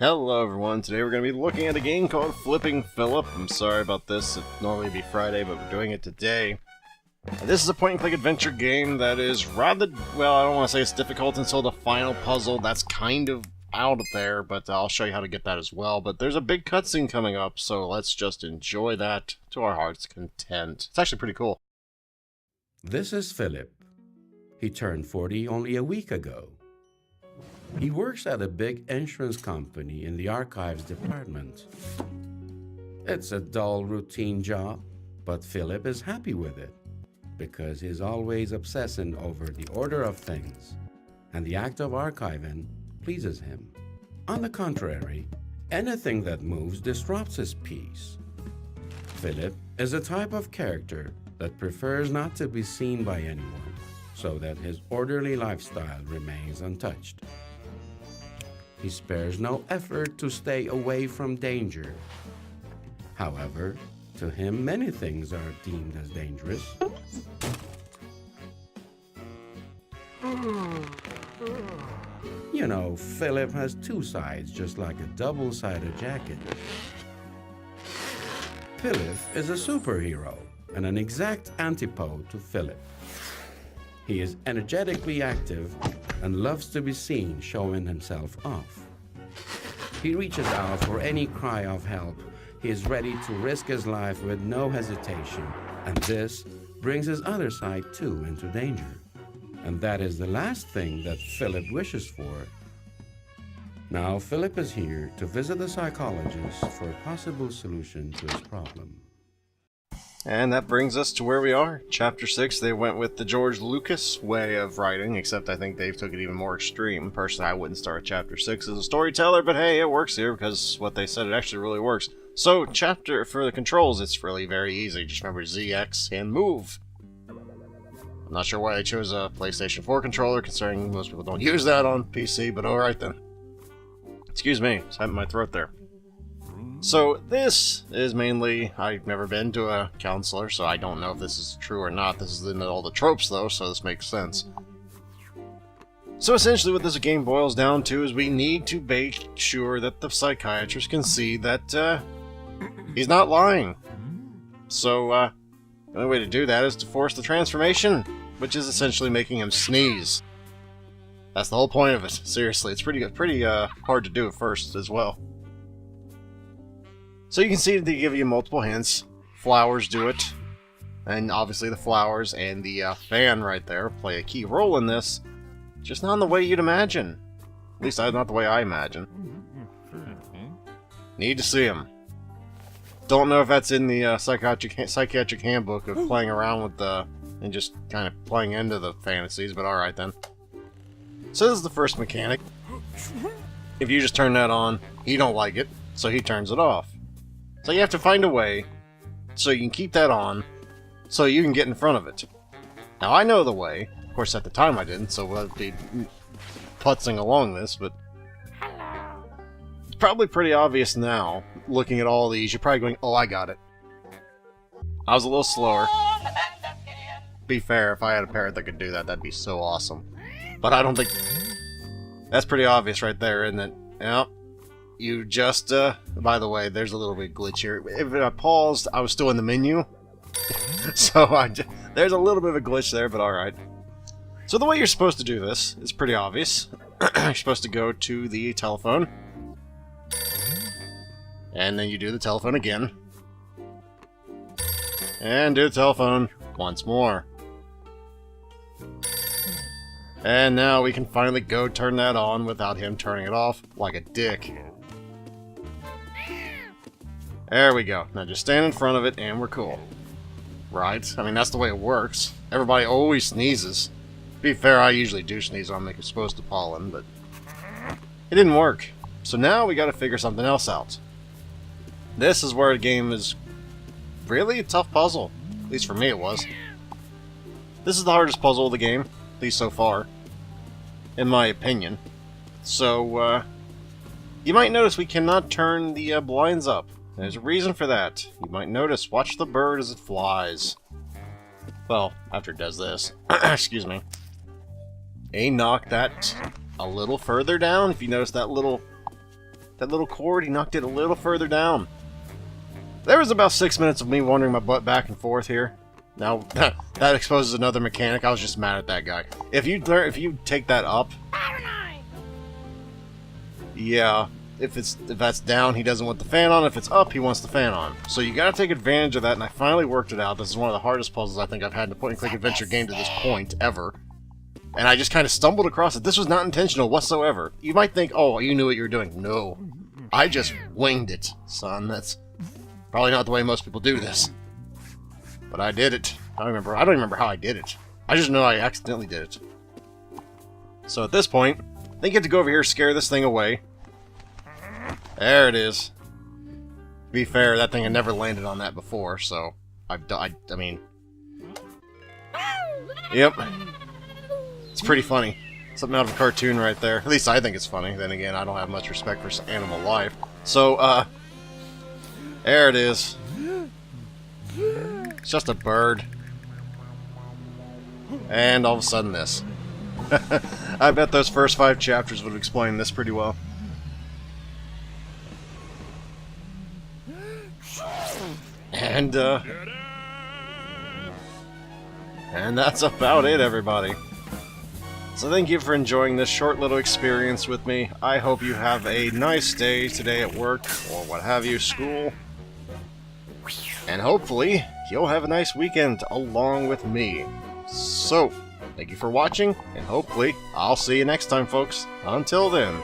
Hello everyone, today we're going to be looking at a game called Flipping Philip. I'm sorry about this, it'd normally be Friday, but we're doing it today. This is a point-and-click adventure game that is rather, well, I don't want to say it's difficult until the final puzzle. That's kind of out there, but I'll show you how to get that as well. But there's a big cutscene coming up, so let's just enjoy that to our heart's content. It's actually pretty cool. This is Filip. He turned 40 only a week ago. He works at a big insurance company in the archives department. It's a dull, routine job, but Filip is happy with it because he's always obsessing over the order of things, and the act of archiving pleases him. On the contrary, anything that moves disrupts his peace. Filip is a type of character that prefers not to be seen by anyone, so that his orderly lifestyle remains untouched. He spares no effort to stay away from danger. However, to him many things are deemed as dangerous. You know, Filip has two sides, just like a double-sided jacket. Filip is a superhero and an exact antipode to Filip. He is energetically active and loves to be seen showing himself off. He reaches out for any cry of help. He is ready to risk his life with no hesitation, and this brings his other side too into danger. And that is the last thing that Filip wishes for. Now Filip is here to visit the psychologist for a possible solution to his problem. And that brings us to where we are. Chapter 6, they went with the George Lucas way of writing, except I think they took it even more extreme. Personally, I wouldn't start Chapter 6 as a storyteller, but hey, it works here because what they said, it actually really works. So, for the controls, it's really very easy. Just remember Z, X, and move. I'm not sure why I chose a PlayStation 4 controller, considering most people don't use that on PC, but alright then. Excuse me, just having my throat there. So this is mainly, I've never been to a counselor, so I don't know if this is true or not. This is in all the tropes though, so this makes sense. So essentially what this game boils down to is we need to make sure that the psychiatrist can see that he's not lying. So the only way to do that is to force the transformation, which is essentially making him sneeze. That's the whole point of it. Seriously, it's pretty hard to do at first as well. So you can see they give you multiple hints. Flowers do it. And obviously the flowers and the fan right there play a key role in this. Just not in the way you'd imagine. At least not the way I imagine. Need to see them. Don't know if that's in the psychiatric handbook of playing around with the... and just kind of playing into the fantasies, but alright then. So this is the first mechanic. If you just turn that on, he don't like it, so he turns it off. So you have to find a way so you can keep that on so you can get in front of it. Now I know the way. Of course at the time I didn't, so we'll be putzing along this, but it's probably pretty obvious now, looking at all these. You're probably going, oh, I got it. I was a little slower. Be fair, if I had a parrot that could do that, that'd be so awesome. But I don't think... That's pretty obvious right there, isn't it? Yep. You just, by the way, there's a little bit of glitch here. If I paused, I was still in the menu. So, there's a little bit of a glitch there, but alright. So the way you're supposed to do this is pretty obvious. You're supposed to go to the telephone. And then you do the telephone again. And do the telephone once more. And now we can finally go turn that on without him turning it off like a dick. There we go. Now just stand in front of it and we're cool. Right? I mean, that's the way it works. Everybody always sneezes. To be fair, I usually do sneeze when I'm exposed to pollen, but it didn't work. So now we gotta figure something else out. This is where the game is really a tough puzzle. At least for me it was. This is the hardest puzzle of the game, at least so far. In my opinion. So, you might notice we cannot turn the blinds up. There's a reason for that. You might notice, watch the bird as it flies. Well, after it does this. Excuse me. Knock that a little further down. If you notice that little That little cord, he knocked it a little further down. There was about 6 minutes of me wandering my butt back and forth here. Now, that exposes another mechanic. I was just mad at that guy. If you take that up... Yeah, if that's down, he doesn't want the fan on. If it's up, he wants the fan on. So you gotta take advantage of that, and I finally worked it out. This is one of the hardest puzzles I think I've had in a point-and-click adventure game to this point, ever. And I just kind of stumbled across it. This was not intentional whatsoever. You might think, oh, you knew what you were doing. No. I just winged it, son. That's probably not the way most people do this. But I did it. I don't remember how I did it. I just know I accidentally did it. So at this point, I think you have to go over here, scare this thing away. There it is. To be fair, that thing had never landed on that before, so I mean... Yep. It's pretty funny. Something out of a cartoon right there. At least I think it's funny. Then again, I don't have much respect for animal life. So, there it is. It's just a bird. And all of a sudden this. I bet those first 5 chapters would explain this pretty well. And that's about it, everybody. So thank you for enjoying this short little experience with me. I hope you have a nice day today at work, or what have you, school. And hopefully, you'll have a nice weekend along with me. So, thank you for watching, and hopefully, I'll see you next time, folks. Until then.